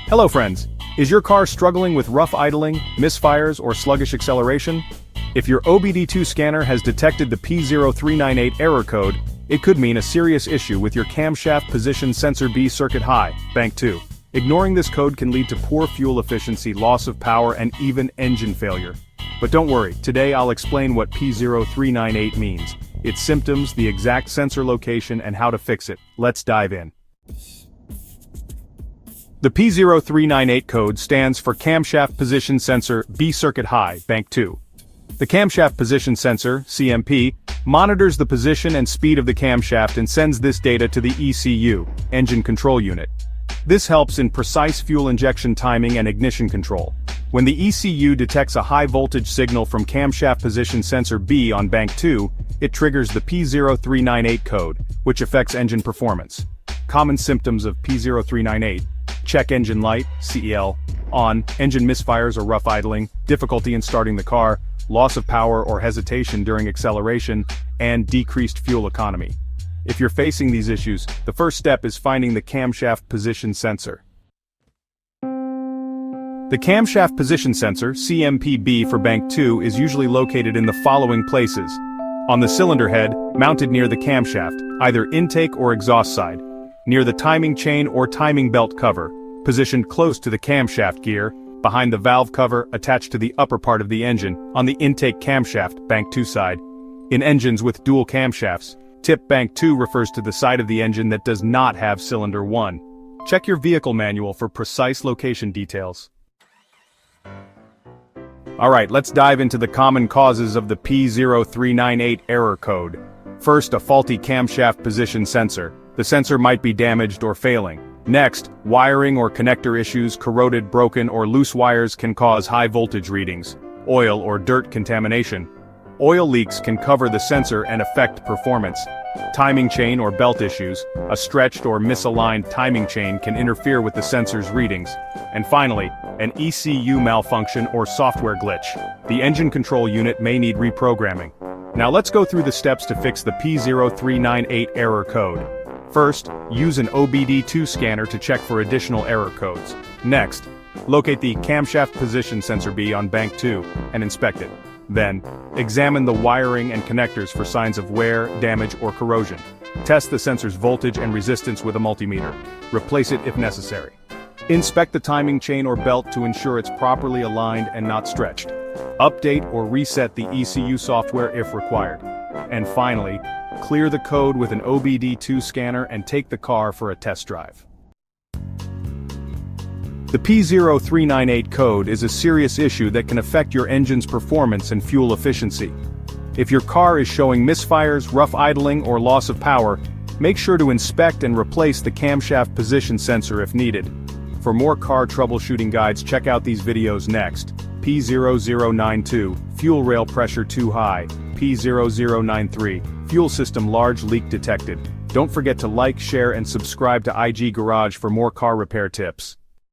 Hello friends, is your car struggling with rough idling, misfires, or sluggish acceleration? If your OBD-II scanner has detected the P0398 error code, it could mean a serious issue with your camshaft position sensor B circuit high, bank 2. Ignoring this code can lead to poor fuel efficiency, loss of power, and even engine failure. But don't worry, today I'll explain what P0398 means, its symptoms, the exact sensor location, and how to fix it. Let's dive in. The P0398 code stands for Camshaft Position Sensor B Circuit High, Bank 2. The Camshaft Position Sensor, CMP, monitors the position and speed of the camshaft and sends this data to the ECU, Engine Control Unit. This helps in precise fuel injection timing and ignition control. When the ECU detects a high voltage signal from Camshaft Position Sensor B on Bank 2, it triggers the P0398 code, which affects engine performance. Common symptoms of P0398: check engine light, CEL, on, engine misfires or rough idling, difficulty in starting the car, loss of power or hesitation during acceleration, and decreased fuel economy. If you're facing these issues, the first step is finding the camshaft position sensor. The camshaft position sensor, CMPB for Bank 2, is usually located in the following places: on the cylinder head, mounted near the camshaft, either intake or exhaust side; near the timing chain or timing belt cover, positioned close to the camshaft gear; behind the valve cover, attached to the upper part of the engine, on the intake camshaft, Bank 2 side. In engines with dual camshafts, tip Bank 2 refers to the side of the engine that does not have cylinder 1. Check your vehicle manual for precise location details. Alright, let's dive into the common causes of the P0398 error code. First, a faulty camshaft position sensor. The sensor might be damaged or failing. Next, wiring or connector issues, corroded, broken, or loose wires can cause high voltage readings. Oil or dirt contamination. Oil leaks can cover the sensor and affect performance. Timing chain or belt issues. A stretched or misaligned timing chain can interfere with the sensor's readings. And finally, an ECU malfunction or software glitch. The engine control unit may need reprogramming. Now let's go through the steps to fix the P0398 error code. First, use an OBD-II scanner to check for additional error codes. Next, locate the camshaft position sensor B on Bank 2 and inspect it. Then, examine the wiring and connectors for signs of wear, damage, or corrosion. Test the sensor's voltage and resistance with a multimeter. Replace it if necessary. Inspect the timing chain or belt to ensure it's properly aligned and not stretched. Update or reset the ECU software if required. And finally, clear the code with an OBD-II scanner and take the car for a test drive. The P0398 code is a serious issue that can affect your engine's performance and fuel efficiency. If your car is showing misfires, rough idling, or loss of power, make sure to inspect and replace the camshaft position sensor if needed. For more car troubleshooting guides, check out these videos next. P0092, fuel rail pressure too high. P0093, fuel system large leak detected. Don't forget to like, share, and subscribe to IG Garage for more car repair tips.